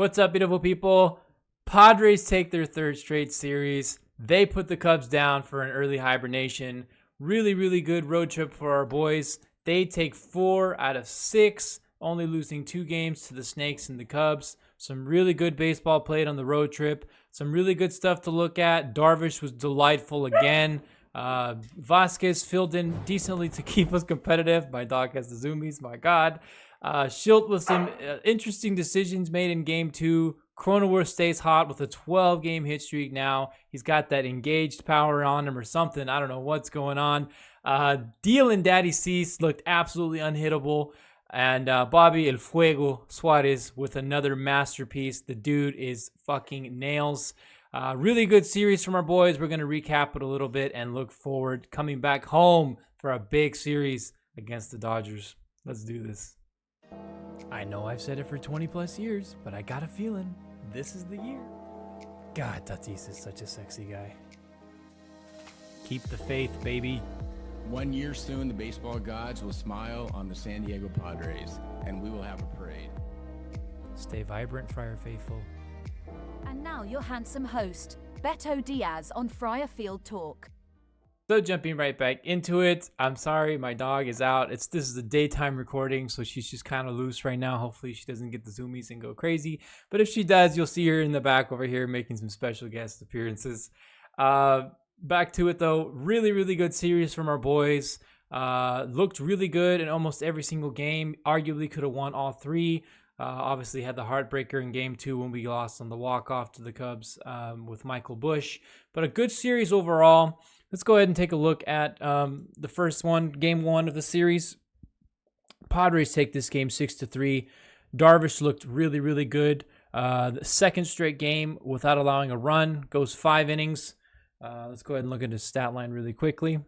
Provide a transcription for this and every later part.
What's up, beautiful people? Padres take their third straight series. They put the Cubs down for an early hibernation. Really, really good road trip for our boys. They take 4 out of 6, only losing 2 games to the Snakes and the Cubs. Some really good baseball played on the road trip. Some really good stuff to look at. Darvish was delightful again. Vasquez filled in decently to keep us competitive. My dog has the zoomies, my God. Schilt with some interesting decisions made in game 2. Cronenworth stays hot with a 12-game hit streak now. He's got that engaged power on him or something. I don't know what's going on. Deal and Daddy Cease looked absolutely unhittable. And Bobby El Fuego Suarez with another masterpiece. The dude is fucking nails. Really good series from our boys. We're going to recap it a little bit and look forward coming back home for a big series against the Dodgers. Let's do this. I know I've said it for 20 plus years, but I got a feeling this is the year. God, Tatis is such a sexy guy. Keep the faith, baby. 1 year soon, the baseball gods will smile on the San Diego Padres, and we will have a parade. Stay vibrant, Friar Faithful. And now your handsome host, Beto Diaz on Friar Field Talk. So jumping right back into it, I'm sorry, my dog is out. This is a daytime recording, so she's just kind of loose right now. Hopefully she doesn't get the zoomies and go crazy. But if she does, you'll see her in the back over here making some special guest appearances. Back to it though, really, really good series from our boys. Looked really good in almost every single game. Arguably could have won all 3. Obviously had the heartbreaker in game 2 when we lost on the walk-off to the Cubs with Michael Busch. But a good series overall. Let's go ahead and take a look at the first one, game 1 of the series. Padres take this game 6-3. Darvish looked really, really good. The second straight game without allowing a run, goes 5 innings. Let's go ahead and look at his stat line really quickly.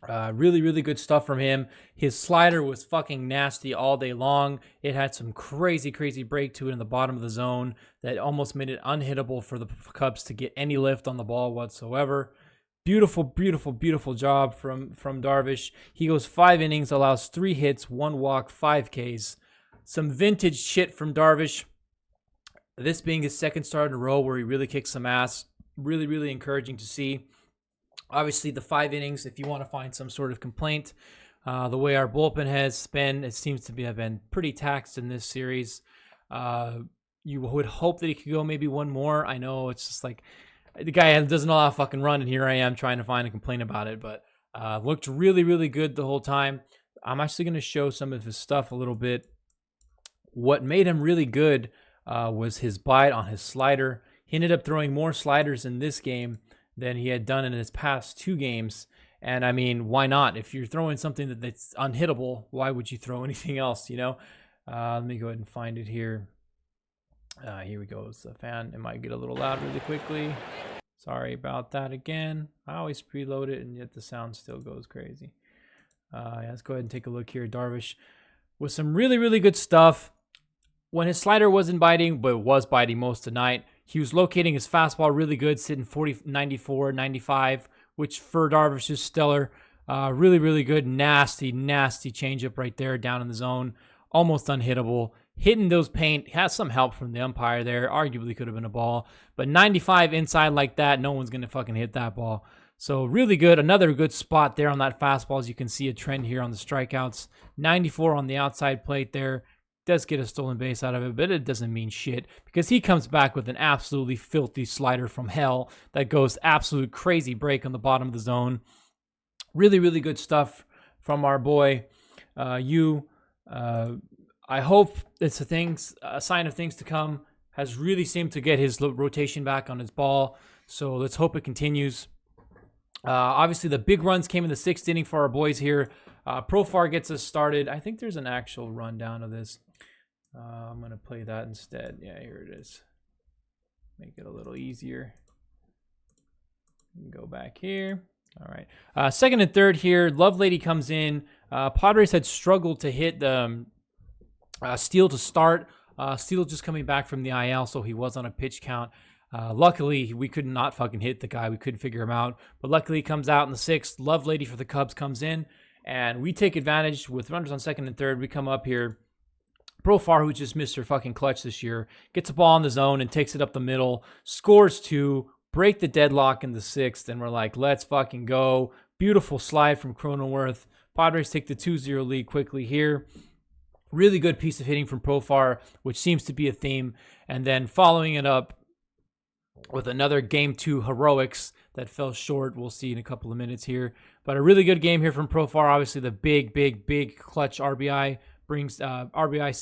Really, really good stuff from him. His slider was fucking nasty all day long. It had some crazy, crazy break to it in the bottom of the zone that almost made it unhittable for the Cubs to get any lift on the ball whatsoever. Beautiful, beautiful, beautiful job from Darvish. He goes 5 innings, allows 3 hits, 1 walk, 5 Ks. Some vintage shit from Darvish. This being his second start in a row where he really kicks some ass. Really, really encouraging to see. Obviously, the 5 innings, if you want to find some sort of complaint, the way our bullpen has been, it seems to have been pretty taxed in this series. You would hope that he could go maybe one more. I know it's just like the guy doesn't allow a fucking run, and here I am trying to find a complaint about it, but looked really, really good the whole time. I'm actually going to show some of his stuff a little bit. What made him really good was his bite on his slider. He ended up throwing more sliders in this game than he had done in his past 2 games. And I mean, why not? If you're throwing something that's unhittable, why would you throw anything else, you know? Let me go ahead and find it here. Here we go. It's a fan. It might get a little loud really quickly. Sorry about that again. I always preload it, and yet the sound still goes crazy. Let's go ahead and take a look here. Darvish with some really, really good stuff. When his slider wasn't biting, but was biting most of the night, he was locating his fastball really good, sitting 40, 94, 95, which for Darvish is stellar. Really, really good. Nasty, nasty changeup right there down in the zone. Almost unhittable. Hitting those paint, has some help from the umpire there. Arguably could have been a ball. But 95 inside like that, no one's going to fucking hit that ball. So really good. Another good spot there on that fastball. As you can see a trend here on the strikeouts. 94 on the outside plate there. Does get a stolen base out of it, but it doesn't mean shit because he comes back with an absolutely filthy slider from hell that goes absolute crazy break on the bottom of the zone. Really, really good stuff from our boy. I hope it's a sign of things to come. Has really seemed to get his rotation back on his ball, so let's hope it continues. Obviously, the big runs came in the 6th inning for our boys here. Profar gets us started. I think there's an actual rundown of this. I'm going to play that instead. Yeah, here it is. Make it a little easier. Go back here. All right. Second and third here. Lovelady comes in. Padres had struggled to hit the Steele to start. Steele just coming back from the IL, so he was on a pitch count. Luckily, we could not fucking hit the guy. We couldn't figure him out. But luckily, he comes out in the 6th. Lovelady for the Cubs comes in. And we take advantage with runners on second and third. We come up here. Profar, who just missed her fucking clutch this year, gets a ball in the zone and takes it up the middle, scores 2, break the deadlock in the 6th, and we're like, let's fucking go. Beautiful slide from Cronenworth. Padres take the 2-0 lead quickly here. Really good piece of hitting from Profar, which seems to be a theme. And then following it up with another Game 2 heroics that fell short. We'll see in a couple of minutes here. But a really good game here from Profar. Obviously, the big clutch RBI brings RBI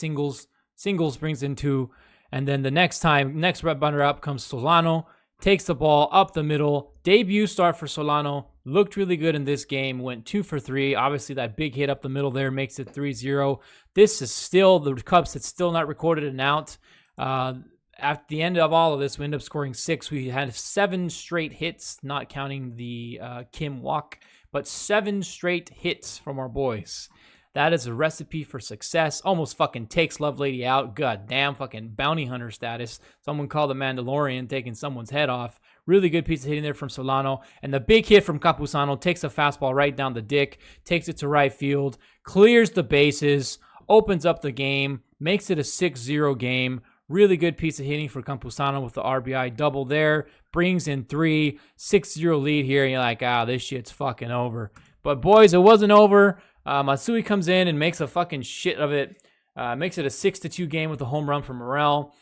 singles brings in 2. And then the next runner up comes Solano. Takes the ball up the middle. Debut start for Solano. Looked really good in this game. Went 2 for 3. Obviously, that big hit up the middle there makes it 3-0. This is still the Cubs that's still not recorded an out. At the end of all of this, we end up scoring 6. We had 7 straight hits, not counting the Kim walk, but 7 straight hits from our boys. That is a recipe for success. Almost fucking takes Lovelady out. God damn, fucking bounty hunter status. Someone called the Mandalorian, taking someone's head off. Really good piece of hitting there from Solano. And the big hit from Campuzano takes a fastball right down the dick, takes it to right field, clears the bases, opens up the game, makes it a 6-0 game. Really good piece of hitting for Campuzano with the RBI double there. Brings in 3, 6-0 lead here. And you're like, this shit's fucking over. But boys, it wasn't over. Matsui comes in and makes a fucking shit of it. Makes it a 6-2 game with a home run from Morel.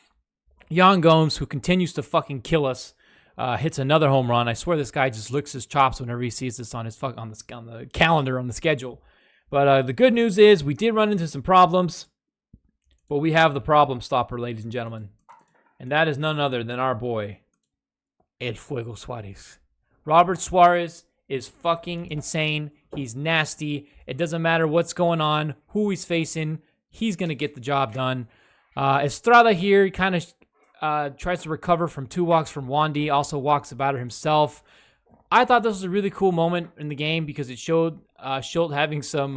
Yan Gomes, who continues to fucking kill us, hits another home run. I swear this guy just licks his chops whenever he sees this on the calendar, on the schedule. But the good news is we did run into some problems, but we have the problem stopper, ladies and gentlemen. And that is none other than our boy, El Fuego Suarez. Robert Suarez is fucking insane. He's nasty. It doesn't matter what's going on, who he's facing. He's going to get the job done. Estrada here kind of tries to recover from 2 walks from Wandy. Also walks about it himself. I thought this was a really cool moment in the game because it showed Schultz having some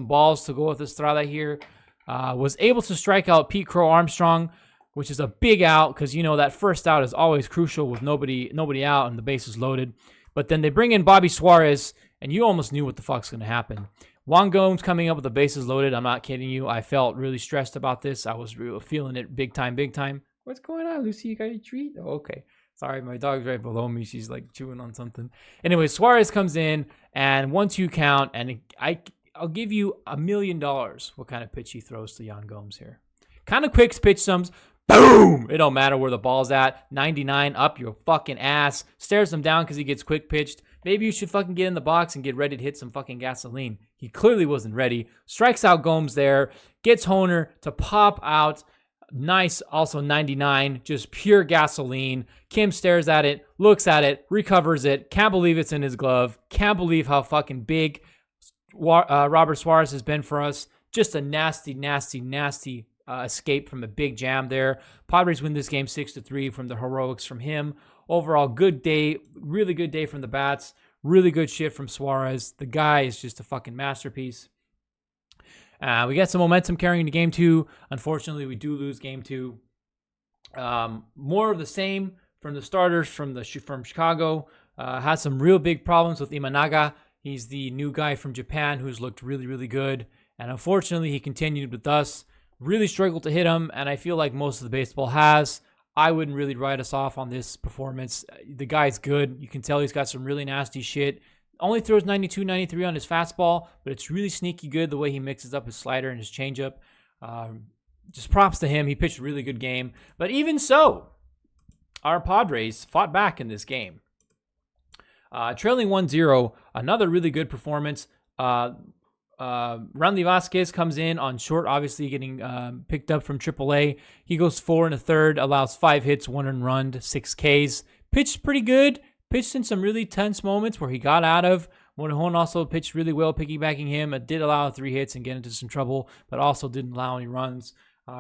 balls to go with Estrada here. Was able to strike out Pete Crow Armstrong, which is a big out because, you know, that first out is always crucial with nobody out and the bases loaded. But then they bring in Bobby Suarez, and you almost knew what the fuck's going to happen. Juan Gomes coming up with the bases loaded. I'm not kidding you. I felt really stressed about this. I was really feeling it big time. What's going on, Lucy? You got a treat? Oh, okay. Sorry, my dog's right below me. She's like chewing on something. Anyway, Suarez comes in, and 1-2 count, and I'll give you $1 million what kind of pitch he throws to Yan Gomes here. Kind of quick pitch sums. Boom! It don't matter where the ball's at. 99 up your fucking ass. Stares him down because he gets quick pitched. Maybe you should fucking get in the box and get ready to hit some fucking gasoline. He clearly wasn't ready. Strikes out Gomes there. Gets Honer to pop out. Nice, also 99. Just pure gasoline. Kim stares at it, looks at it, recovers it. Can't believe it's in his glove. Can't believe how fucking big Robert Suarez has been for us. Just a nasty escape from a big jam there. Padres win this game 6-3 from the heroics from him. Overall, good day. Really good day from the bats. Really good shit from Suarez. The guy is just a fucking masterpiece. We got some momentum carrying to game 2. Unfortunately, we do lose game 2. More of the same from the starters from Chicago. Had some real big problems with Imanaga. He's the new guy from Japan who's looked really, really good. And unfortunately, he continued with us. Really struggled to hit him, and I feel like most of the baseball has. I wouldn't really write us off on this performance. The guy's good. You can tell he's got some really nasty shit. Only throws 92, 93 on his fastball, but it's really sneaky good the way he mixes up his slider and his changeup. Just props to him. He pitched a really good game. But even so, our Padres fought back in this game. Trailing 1-0, another really good performance. Randy Vasquez comes in on short, obviously getting picked up from AAA. He goes 4 1/3, allows 5 hits, 1 earned, 6 Ks. Pitched pretty good. Pitched in some really tense moments where he got out of. Morejon also pitched really well, piggybacking him. It did allow 3 hits and get into some trouble, but also didn't allow any runs.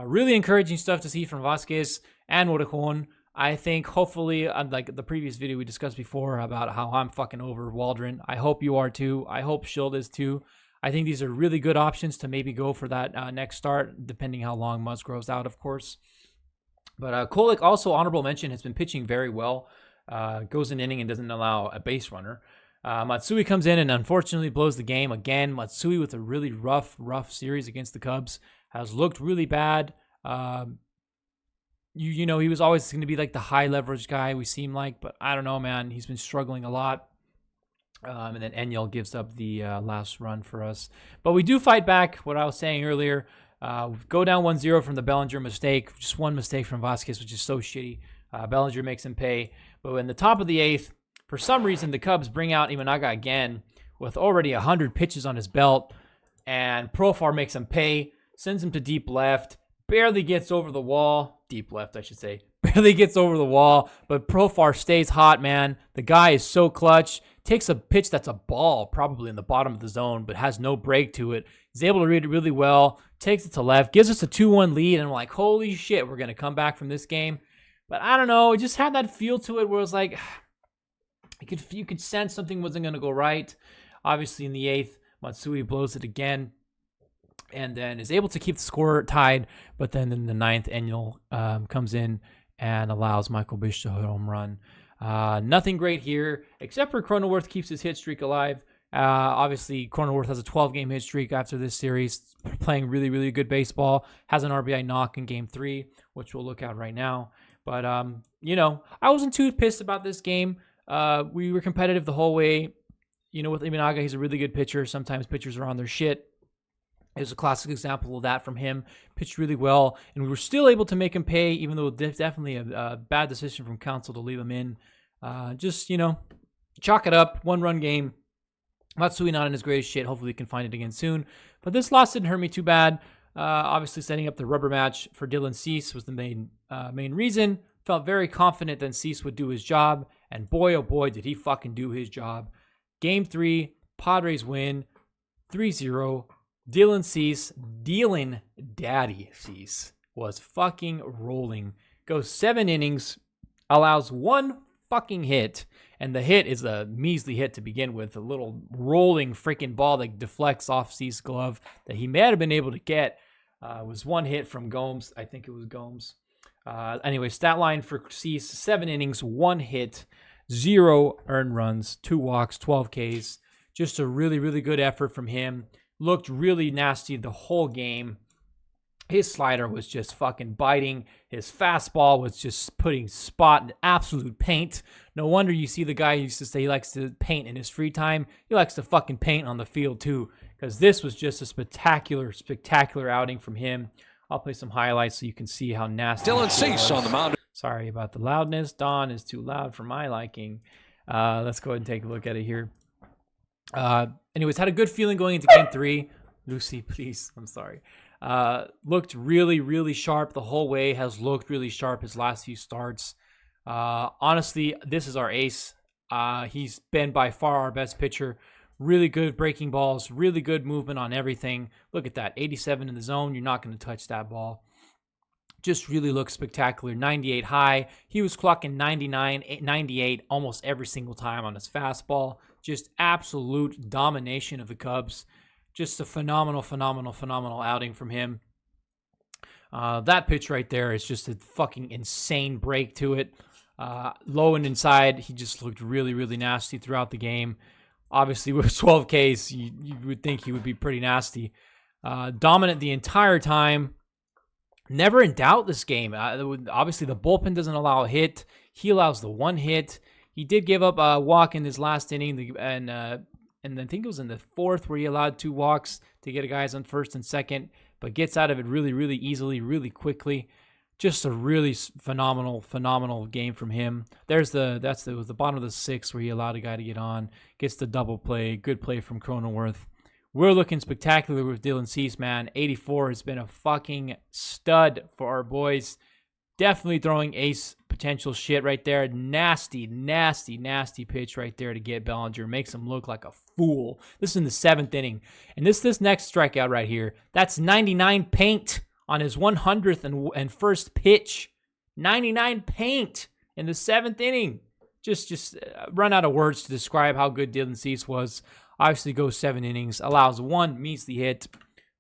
Really encouraging stuff to see from Vasquez and Morejon. I think hopefully, like the previous video we discussed before about how I'm fucking over Waldron. I hope you are too. I hope Schild is too. I think these are really good options to maybe go for that next start, depending how long Musgrove's out, of course. But Kolek, also honorable mention, has been pitching very well. Goes an inning and doesn't allow a base runner. Matsui comes in and unfortunately blows the game again. Matsui with a really rough series against the Cubs. has looked really bad. You know, he was always going to be like the high leverage guy, we seem like, but I don't know, man. He's been struggling a lot. And then Enyel gives up the last run for us. But we do fight back, what I was saying earlier. Go down 1-0 from the Bellinger mistake. Just one mistake from Vasquez, which is so shitty. Bellinger makes him pay. But in the top of the 8th, for some reason, the Cubs bring out Imanaga again with already 100 pitches on his belt. And Profar makes him pay, sends him to deep left, barely gets over the wall. Deep left, I should say. Barely gets over the wall, but Profar stays hot, man. The guy is so clutch. Takes a pitch that's a ball, probably in the bottom of the zone, but has no break to it. He's able to read it really well. Takes it to left, gives us a 2-1 lead, and we're like, holy shit, we're going to come back from this game. But I don't know, it just had that feel to it where it was like, you could sense something wasn't going to go right. Obviously, in the 8th, Matsui blows it again, and then is able to keep the score tied. But then in the 9th, Enyel comes in and allows Michael Bish to hit a home run. Nothing great here, except for Cronenworth keeps his hit streak alive. Obviously, Cronenworth has a 12-game hit streak after this series, playing really, really good baseball. Has an RBI knock in Game 3, which we'll look at right now. But, you know, I wasn't too pissed about this game. We were competitive the whole way. You know, with Imanaga, he's a really good pitcher. Sometimes pitchers are on their shit. It was a classic example of that from him. Pitched really well, and we were still able to make him pay, even though definitely a bad decision from Council to leave him in. Just, you know, chalk it up. 1-run game. Matsui not in his greatest shit. Hopefully we can find it again soon. But this loss didn't hurt me too bad. Obviously setting up the rubber match for Dylan Cease was the main reason. Felt very confident that Cease would do his job, and boy, oh boy, did he fucking do his job. Game 3, Padres win 3-0. Dylan Cease, Daddy Cease, was fucking rolling. Goes 7 innings, allows 1 fucking hit, and the hit is a measly hit to begin with, a little rolling freaking ball that deflects off Cease's glove that he may have been able to get. Was 1 hit from Gomes. I think it was Gomes. Anyway, stat line for Cease, 7 innings, 1 hit, 0 earned runs, 2 walks, 12 Ks. Just a really, really good effort from him. Looked really nasty the whole game. His slider was just fucking biting. His fastball was just putting spot in absolute paint. No wonder you see the guy who used to say he likes to paint in his free time. He likes to fucking paint on the field too, because this was just a spectacular, spectacular outing from him. I'll play some highlights so you can see how nasty. Dylan Cease on the mound. Sorry about the loudness. Dawn is too loud for my liking. Let's go ahead and take a look at it here. Anyways, had a good feeling going into Game 3. Lucy, please. I'm sorry. Looked really, really sharp the whole way. Has looked really sharp his last few starts. Honestly, this is our ace. He's been by far our best pitcher. Really good breaking balls. Really good movement on everything. Look at that. 87 in the zone. You're not going to touch that ball. Just really looks spectacular. 98 high. He was clocking 99, 98 almost every single time on his fastball. Just absolute domination of the Cubs. Just a phenomenal outing from him. That pitch right there is just a fucking insane break to it. Low and inside, he just looked really, really nasty throughout the game. Obviously, with 12 Ks, you would think he would be pretty nasty. Dominant the entire time. Never in doubt this game. Obviously, the bullpen doesn't allow a hit. He allows the 1 hit. He did give up a walk in his last inning, and I think it was in the 4th where he allowed 2 walks to get guys on 1st and 2nd, but gets out of it really, really easily, really quickly. Just a really phenomenal game from him. That's the bottom of the 6th where he allowed a guy to get on, gets the double play. Good play from Cronenworth. We're looking spectacular with Dylan Cease, man. 84 has been a fucking stud for our boys. Definitely throwing ace potential shit right there. Nasty pitch right there to get Bellinger. Makes him look like a fool. This is in the 7th inning. And this next strikeout right here, that's 99 paint on his 100th and first pitch. 99 paint in the 7th inning. Just run out of words to describe how good Dylan Cease was. Obviously goes 7 innings, allows 1 measly hit.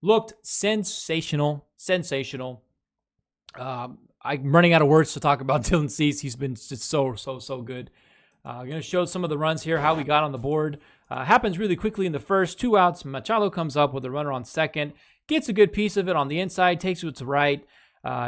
Looked sensational. I'm running out of words to talk about Dylan Cease. He's been just so good. I'm going to show some of the runs here, how we got on the board. Happens really quickly in the first. 2 outs. Machado comes up with a runner on second. gets a good piece of it on the inside, takes it to right,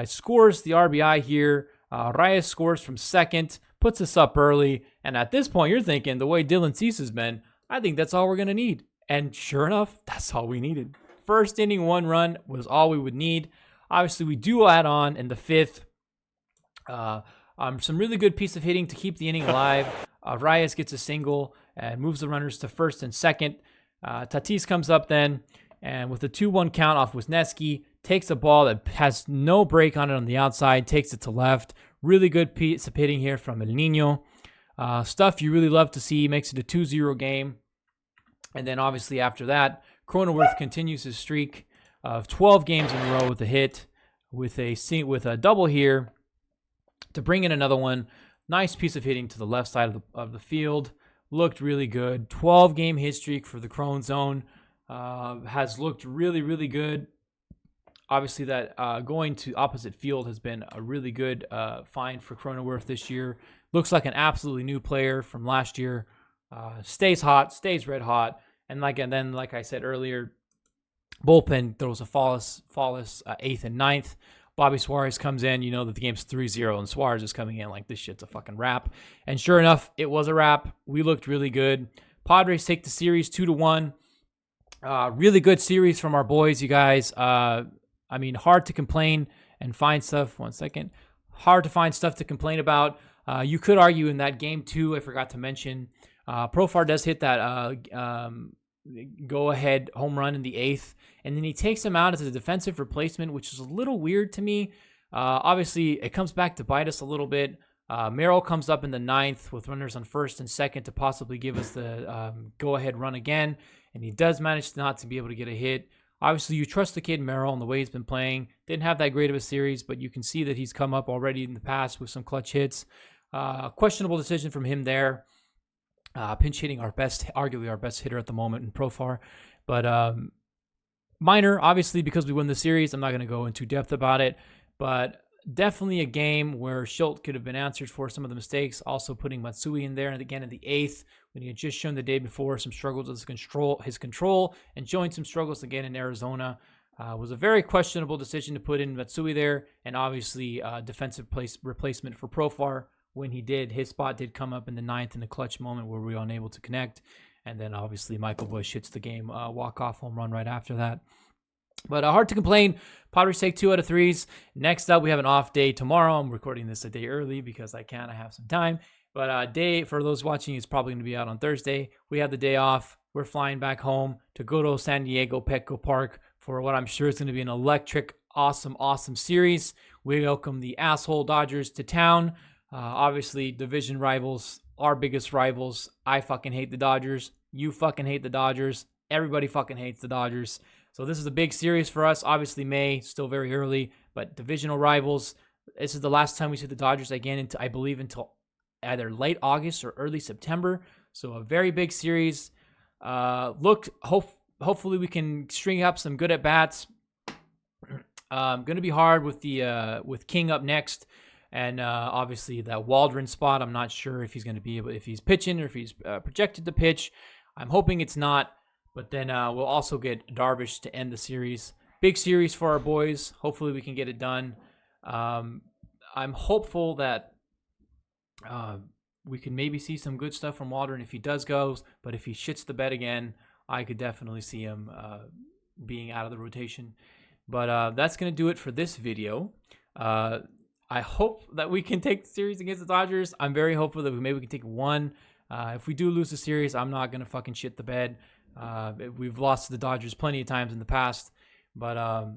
scores the RBI here. Reyes scores from second, puts us up early. And at this point, you're thinking, the way Dylan Cease has been, I think that's all we're going to need. And sure enough, that's all we needed. First inning, 1 run was all we would need. Obviously, we do add on in the 5th. Some really good piece of hitting to keep the inning alive. Reyes gets a single and moves the runners to first and second. Tatis comes up then, and with a 2-1 count off Wisniewski, takes a ball that has no break on it on the outside, takes it to left. Really good piece of hitting here from El Nino. Stuff you really love to see, makes it a 2-0 game. And then obviously after that, Cronenworth continues his streak of 12 games in a row with a hit, with a double here to bring in another one. Nice piece of hitting to the left side of the field. Looked really good. 12-game hit streak for the Crone Zone. Has looked really, really good. Obviously, that going to opposite field has been a really good find for Cronenworth this year. Looks like an absolutely new player from last year. Stays hot, stays red hot. And then, like I said earlier, bullpen throws a flawless 8th and 9th. Bobby Suarez comes in, you know that the game's 3-0, and Suarez is coming in like this shit's a fucking wrap. And sure enough, it was a wrap. We looked really good. Padres take the series 2-1. Really good series from our boys, you guys. I mean, hard to complain and find stuff. 1 second. Hard to find stuff to complain about. You could argue in that game, too, I forgot to mention, Profar does hit that go-ahead home run in the 8th, and then he takes him out as a defensive replacement, which is a little weird to me. Obviously, it comes back to bite us a little bit. Merrill comes up in the 9th with runners on first and second to possibly give us the go-ahead run again, and he does manage not to be able to get a hit. Obviously, you trust the kid Merrill and the way he's been playing. Didn't have that great of a series, but you can see that he's come up already in the past with some clutch hits. Questionable decision from him there. Pinch hitting arguably our best hitter at the moment in Profar. But minor, obviously, because we won the series. I'm not going to go into depth about it. But definitely a game where Schultz could have been answered for some of the mistakes. Also putting Matsui in there, and again in the 8th, when he had just shown the day before some struggles with his control, and showing some struggles again in Arizona. Was a very questionable decision to put in Matsui there, and obviously defensive replacement for Profar when he did. His spot did come up in the 9th in a clutch moment where we were unable to connect, and then obviously Michael Busch hits the game walk-off home run right after that. But hard to complain. Padres take 2 out of 3s. Next up, we have an off day tomorrow. I'm recording this a day early because I have some time. But day for those watching is probably going to be out on Thursday. We have the day off. We're flying back home to good old San Diego Petco Park for what I'm sure is going to be an electric, awesome series. We welcome the asshole Dodgers to town. Obviously, division rivals, our biggest rivals. I fucking hate the Dodgers. You fucking hate the Dodgers. Everybody fucking hates the Dodgers. So this is a big series for us. Obviously, May, still very early, but divisional rivals. This is the last time we see the Dodgers again, I believe, until either late August or early September. So a very big series. Hopefully we can string up some good at-bats. Going to be hard with King up next. And obviously that Waldron spot, I'm not sure if he's going to be able, if he's pitching or if he's projected to pitch. I'm hoping it's not. But then we'll also get Darvish to end the series. Big series for our boys. Hopefully we can get it done. I'm hopeful that we can maybe see some good stuff from Waldron if he does go. But if he shits the bed again, I could definitely see him being out of the rotation. But that's going to do it for this video. I hope that we can take the series against the Dodgers. I'm very hopeful that maybe we can take one. If we do lose the series, I'm not going to fucking shit the bed. We've lost to the Dodgers plenty of times in the past. But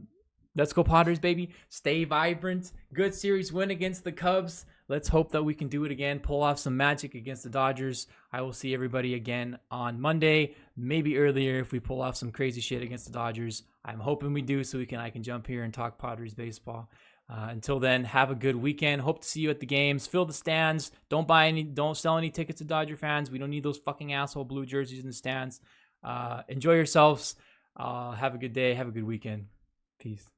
let's go Padres, baby. Stay vibrant. Good series win against the Cubs. Let's hope that we can do it again. Pull off some magic against the Dodgers. I will see everybody again on Monday. Maybe earlier if we pull off some crazy shit against the Dodgers. I'm hoping we do so I can jump here and talk Padres baseball. Until then, have a good weekend. Hope to see you at the games. Fill the stands. Don't sell any tickets to Dodger fans. We don't need those fucking asshole blue jerseys in the stands. Enjoy yourselves. Have a good day. Have a good weekend. Peace.